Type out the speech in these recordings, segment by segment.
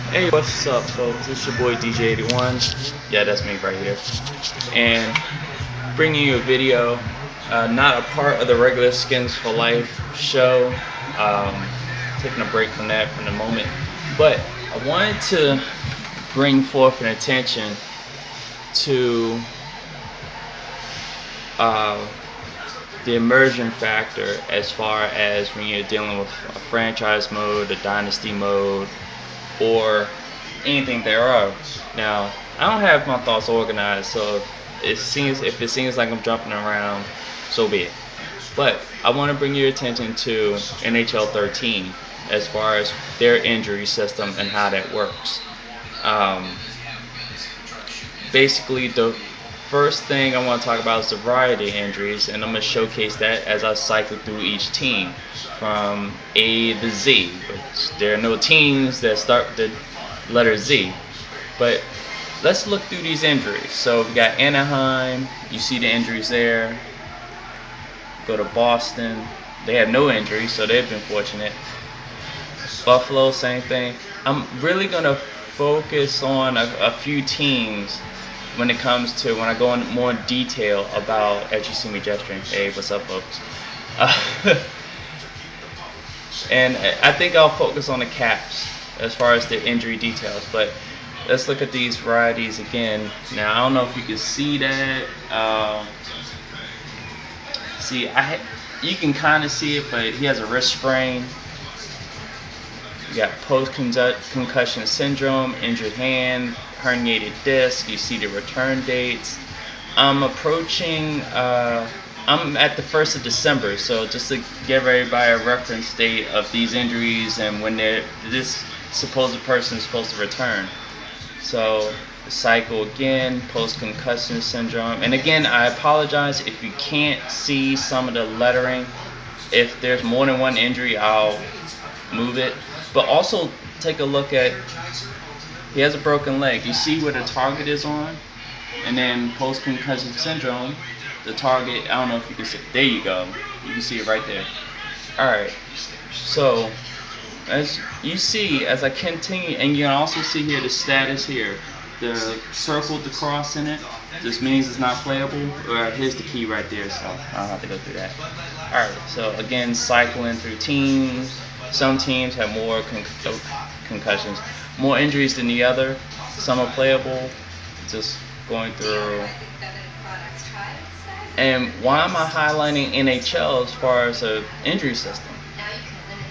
Hey, what's up, folks? It's your boy DJ81. Yeah, that's me right here. And bringing you a video, not a part of the regular Skins for Life show. Um, Taking a break from that for the moment. But I wanted to bring forth an attention to uh, the immersion factor as far as when you're dealing with a franchise mode, a dynasty mode, or anything thereof. Now, I don't have my thoughts organized, so if it seems like I'm jumping around, so be it. But I want to bring your attention to NHL 13 as far as their injury system and how that works. Um, Basically, the first thing I want to talk about is the variety of injuries, and I'm going to showcase that as I cycle through each team from A to Z. But there are no teams that start with the letter Z. But let's look through these injuries. So we got Anaheim, you see the injuries there. Go to Boston, they have no injuries, so they've been fortunate. Buffalo, same thing. I'm really going to focus on a few teams when it comes to when I go in more detail about, as you see me gesturing, hey, what's up, folks? And I think I'll focus on the Caps as far as the injury details. But let's look at these varieties again. Now, I don't know if you can see that. You can kind of see it, but he has a wrist sprain. You got post-concussion syndrome, injured hand, herniated disc. You see the return dates. I'm at the 1st of December, so just to give everybody a reference date of these injuries and when this supposed person is supposed to return. So the cycle again, post-concussion syndrome. And again, I apologize if you can't see some of the lettering. If there's more than one injury, I'll move it. But also take a look at, he has a broken leg. You see where the target is on? And then post-concussion syndrome, the target, I don't know if you can see, there you go. You can see it right there. Alright, so as you see, as I continue, and you can also see here the status here, the circle, the cross in it, this means it's not playable, or here's the key right there, so I don't have to go through that. Alright, so again, cycling through teams. Some teams have more concussions, more injuries than the other. Some are playable, just going through. And why am I highlighting NHL as far as an injury system?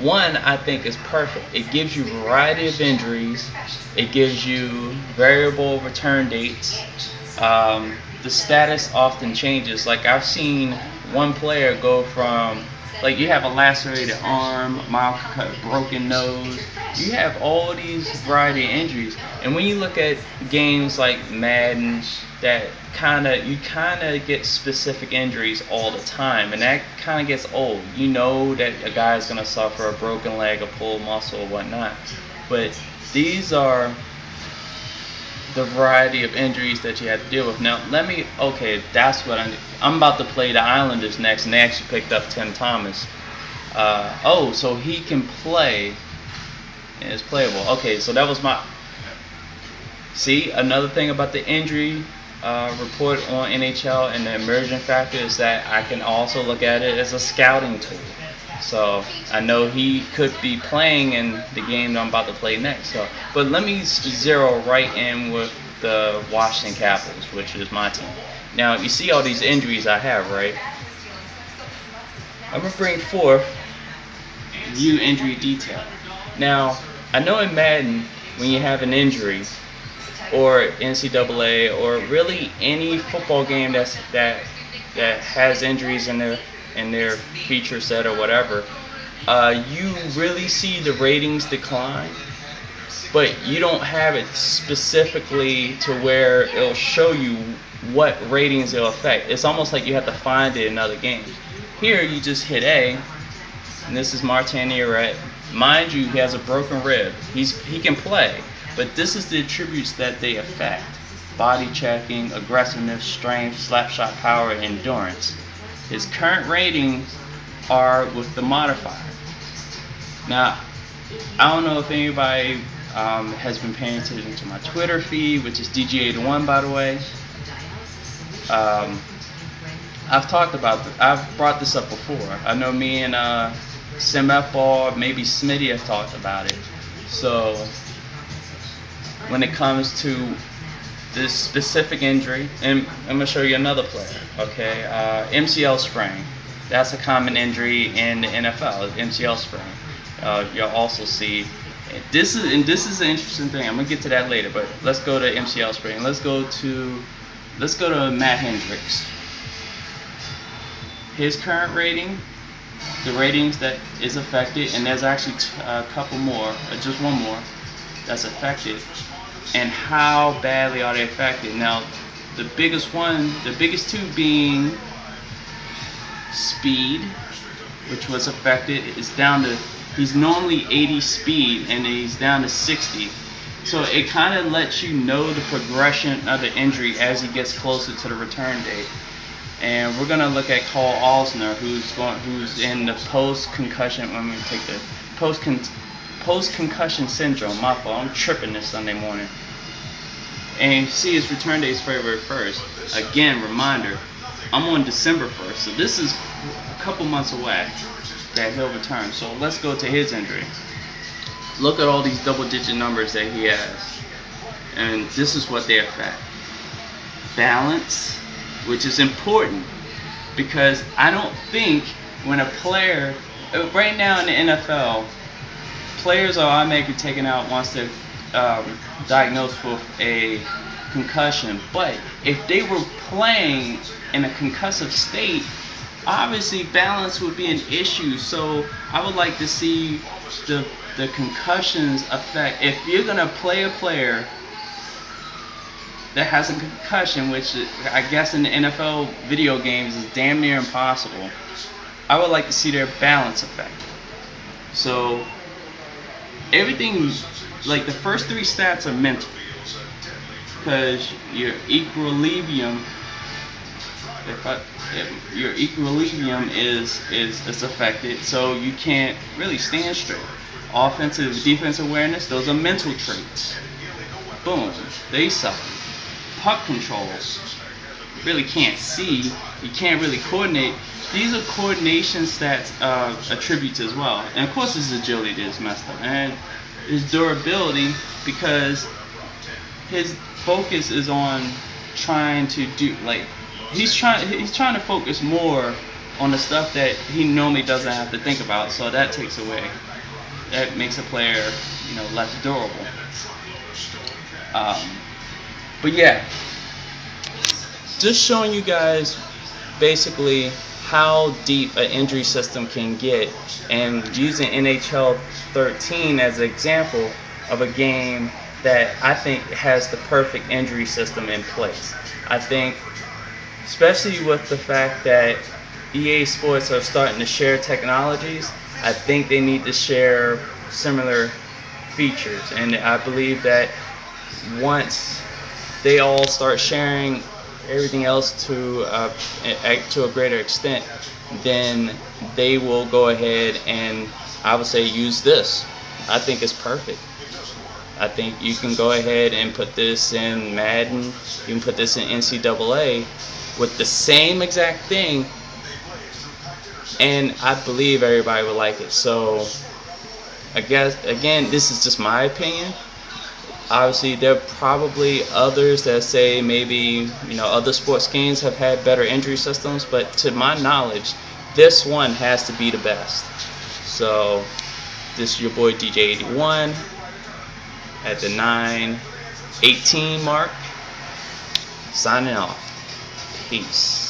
One, I think is perfect. It gives you variety of injuries. It gives you variable return dates. The status often changes. Like I've seen one player go from, like you have a lacerated arm, mild cut, broken nose. You have all these variety of injuries. And when you look at games like Madden, that you kind of get specific injuries all the time, and that kind of gets old. You know that a guy's gonna suffer a broken leg, a pulled muscle, or whatnot. But these are the variety of injuries that you have to deal with. Now, that's what I'm about to play the Islanders next, and they actually picked up Tim Thomas. So he can play, and it's playable. Okay, so that was my. See, another thing about the injury report on NHL and the immersion factor is that I can also look at it as a scouting tool. So I know he could be playing in the game that I'm about to play next. But let me zero right in with the Washington Capitals, which is my team. Now you see all these injuries I have, right? I'm gonna bring forth view injury detail. Now I know in Madden when you have an injury, or NCAA, or really any football game that has injuries in their feature set or whatever, you really see the ratings decline, but you don't have it specifically to where it'll show you what ratings it'll affect. It's almost like you have to find it in other games. Here you just hit A, and this is Martin Eret. Mind you, he has a broken rib. He can play, but this is the attributes that they affect: body checking, aggressiveness, strength, slapshot power, endurance. His current ratings are with the modifier. Now, I don't know if anybody has been paying attention to my Twitter feed, which is DJ81, by the way. I've talked about I've brought this up before. I know me and Sim F Ball, maybe Smitty have talked about it. So when it comes to this specific injury, and I'm gonna show you another player. Okay, MCL sprain. That's a common injury in the NFL. MCL sprain. You'll also see. This is an interesting thing. I'm gonna get to that later, but let's go to MCL sprain. Let's go to Matt Hendricks. His current rating, the ratings that is affected, and there's actually a couple more, or just one more, that's affected, and how badly are they affected. Now, the biggest two being speed, which was affected, is down to, he's normally 80 speed, and he's down to 60. So it kind of lets you know the progression of the injury as he gets closer to the return date. And we're gonna look at Cole Alsner, who's in the post-concussion. Let me take the post-concussion syndrome. My fault. I'm tripping this Sunday morning. And you see his return date is February 1st. Again, reminder, I'm on December 1st, so this is a couple months away that he'll return. So let's go to his injury. Look at all these double-digit numbers that he has, and this is what they affect. Balance, which is important, because I don't think when a player, right now in the NFL, players are automatically taken out once they're diagnosed with a concussion. But if they were playing in a concussive state, obviously balance would be an issue. So I would like to see the concussions affect. If you're going to play a player that has a concussion, which I guess in the NFL video games is damn near impossible, I would like to see their balance affected. So everything, like the first three stats are mental, because your equilibrium is affected, so you can't really stand straight. Offensive, defensive awareness, those are mental traits. Boom, they suffer. Puck control, really can't see, you can't really coordinate. These are coordination stats attributes as well. And of course his agility is messed up, and his durability, because his focus is on trying to do, like, he's trying to focus more on the stuff that he normally doesn't have to think about, so that takes away, that makes a player, less durable. But yeah, just showing you guys basically how deep an injury system can get, and using NHL 13 as an example of a game that I think has the perfect injury system in place. I think, especially with the fact that EA Sports are starting to share technologies, I think they need to share similar features, and I believe that once they all start sharing everything else to a greater extent, then they will go ahead and, I would say, use this. I think it's perfect. I think you can go ahead and put this in Madden, you can put this in NCAA with the same exact thing, and I believe everybody would like it. So I guess, again, this is just my opinion. Obviously, there are probably others that say maybe, other sports games have had better injury systems, but to my knowledge, this one has to be the best. So, this is your boy DJ81 at the 9:18 mark, signing off. Peace.